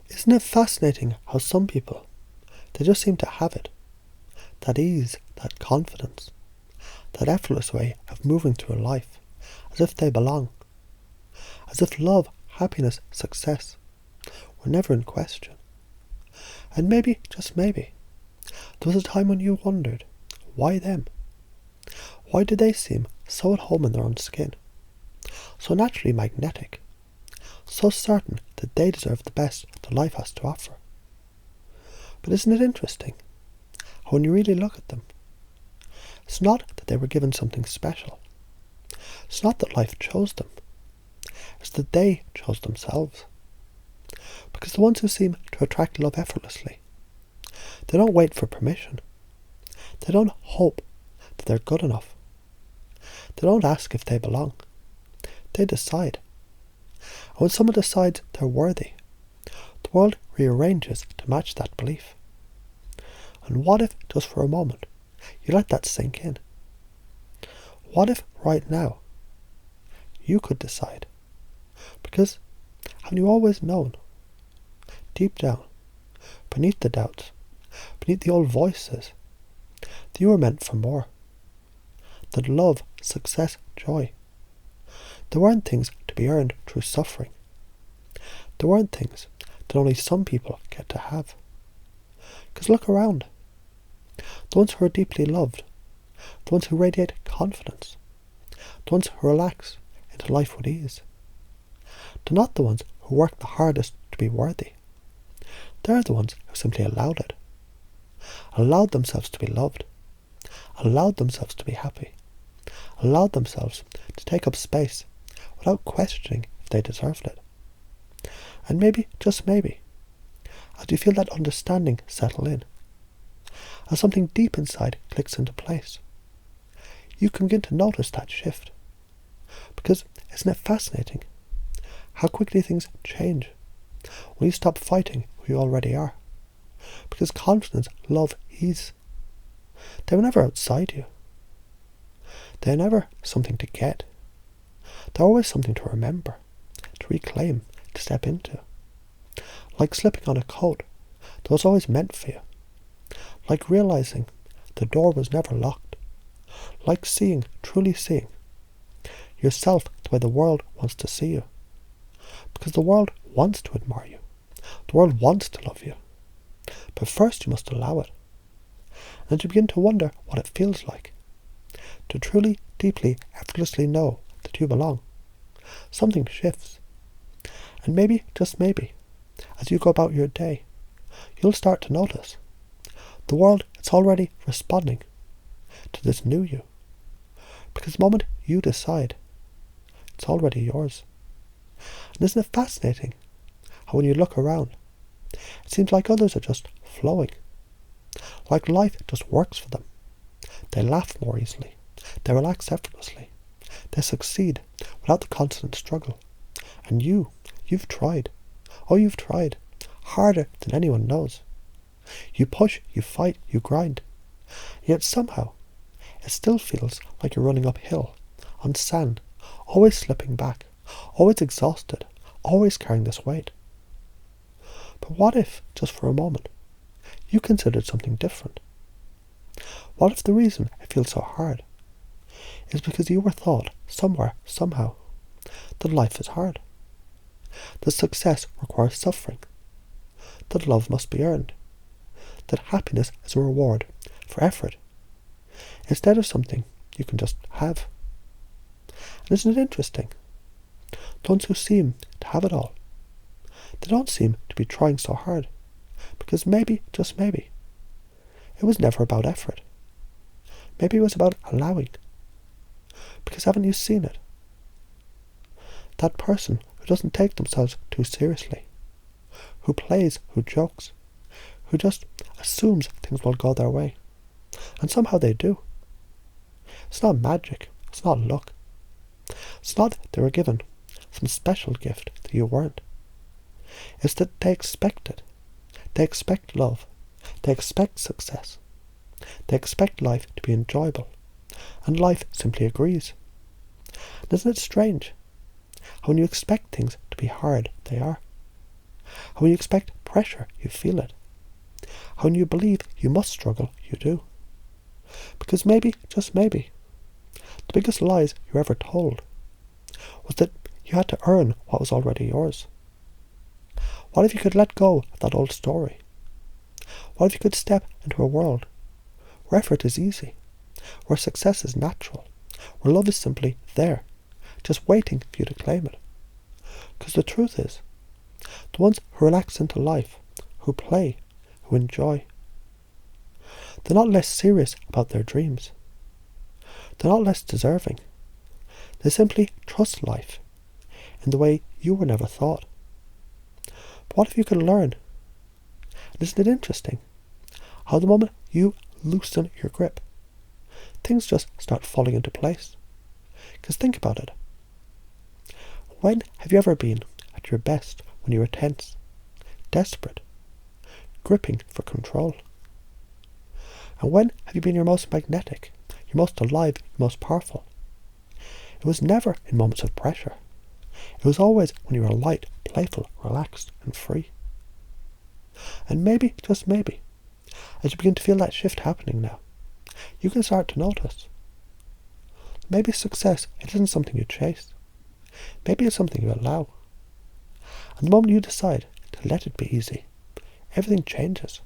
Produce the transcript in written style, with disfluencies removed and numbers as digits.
Isn't it fascinating how some people, they just seem to have it? That ease, that confidence, that effortless way of moving through life, as if they belong, as if love, happiness, success were never in question. And maybe, just maybe, there was a time when you wondered, why them? Why did they seem so at home in their own skin, so naturally magnetic, so certain that they deserve the best that life has to offer? But isn't it interesting how when you really look at them, it's not that they were given something special. It's not that life chose them. It's that they chose themselves. Because the ones who seem to attract love effortlessly, they don't wait for permission. They don't hope that they're good enough. They don't ask if they belong. They decide. And when someone decides they're worthy, the world rearranges to match that belief. And what if, just for a moment, you let that sink in? What if, right now, you could decide? Because, haven't you always known, deep down, beneath the doubts, beneath the old voices, that you were meant for more? That love, success, joy, they weren't things to be earned through suffering. They weren't things that only some people get to have. Because look around. The ones who are deeply loved, the ones who radiate confidence, the ones who relax into life with ease, they're not the ones who work the hardest to be worthy. They're the ones who simply allowed it. Allowed themselves to be loved. Allowed themselves to be happy. Allowed themselves to take up space without questioning if they deserved it. And maybe, just maybe, as you feel that understanding settle in, as something deep inside clicks into place, you can begin to notice that shift. Because isn't it fascinating how quickly things change when you stop fighting who you already are? Because confidence, love, ease, they were never outside you. They're never something to get. They're always something to remember, to reclaim, to step into. Like slipping on a coat that was always meant for you. Like realizing the door was never locked. Like seeing, truly seeing, yourself the way the world wants to see you. Because the world wants to admire you. The world wants to love you. But first you must allow it. And you begin to wonder what it feels like. To truly, deeply, effortlessly know that you belong. Something shifts. And maybe, just maybe, as you go about your day, you'll start to notice the world is already responding to this new you. Because the moment you decide, it's already yours. And isn't it fascinating how when you look around, it seems like others are just flowing. Like life just works for them. They laugh more easily. They relax effortlessly. They succeed without the constant struggle. And you've tried. Oh, you've tried. Harder than anyone knows. You push, you fight, you grind. Yet somehow, it still feels like you're running uphill, on sand, always slipping back, always exhausted, always carrying this weight. But what if, just for a moment, you considered something different? What if the reason it feels so hard is because you were taught somewhere, somehow, that life is hard, that success requires suffering, that love must be earned, that happiness is a reward for effort, instead of something you can just have? And isn't it interesting? The ones who seem to have it all, they don't seem to be trying so hard, because maybe, just maybe, it was never about effort. Maybe it was about allowing. Because haven't you seen it? That person who doesn't take themselves too seriously, who plays, who jokes, who just assumes things will go their way. And somehow they do. It's not magic. It's not luck. It's not that they were given some special gift that you weren't. It's that they expect it. They expect love. They expect success. They expect life to be enjoyable. And life simply agrees. And isn't it strange how when you expect things to be hard, they are? How when you expect pressure, you feel it. How when you believe you must struggle, you do. Because maybe, just maybe, the biggest lies you ever told was that you had to earn what was already yours. What if you could let go of that old story? What if you could step into a world where effort is easy, where success is natural, where love is simply there, just waiting for you to claim it? Because the truth is, the ones who relax into life, who play, who enjoy, they're not less serious about their dreams. They're not less deserving. They simply trust life in the way you were never thought. But what if you could learn? And isn't it interesting how the moment you loosen your grip, things just start falling into place? Because think about it. When have you ever been at your best when you were tense, desperate, gripping for control? And when have you been your most magnetic, your most alive, your most powerful? It was never in moments of pressure. It was always when you were light, playful, relaxed, and free. And maybe, just maybe, as you begin to feel that shift happening now, you can start to notice. Maybe success, it isn't something you chase. Maybe it's something you allow. And the moment you decide to let it be easy, everything changes.